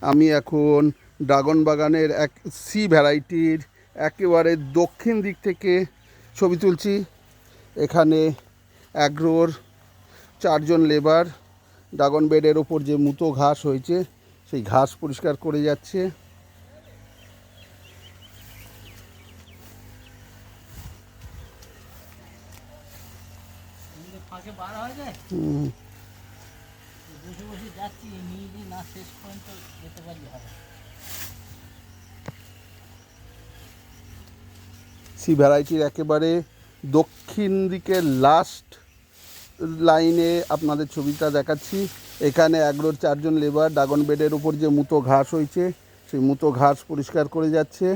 আমি এখন ড্রাগন বাগানের এক সি ভ্যারাইটির একেবারে দক্ষিণ দিক থেকে ছবি তুলছি। এখানে অ্যাগ্রোর 4জন লেবার ড্রাগন বেডের ওপর যে মুতো ঘাস হয়েছে সেই ঘাস পরিষ্কার করে যাচ্ছে। সি ভ্যারাইটির একেবারে দক্ষিণ দিকের লাস্ট লাইনে আপনাদের ছবিটা দেখাচ্ছি। এখানে অ্যাগ্রোর 4জন লেবার ড্রাগন বেডের উপর যে মুতো ঘাস হয়েছে সেই মুতো ঘাস পরিষ্কার করে যাচ্ছে।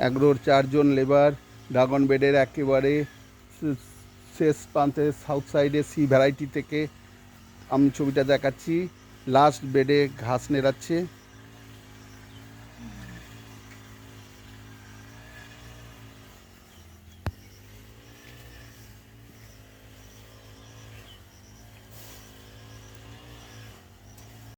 অ্যাগ্রোর 4জন লেবার ড্রাগন বেডের একেবারে শেষ প্রান্তে সাউথ সাইডে সি ভ্যারাইটি থেকে আমি ছবিটা দেখাচ্ছি। লাস্ট বেডে ঘাস নেড়াচ্ছে।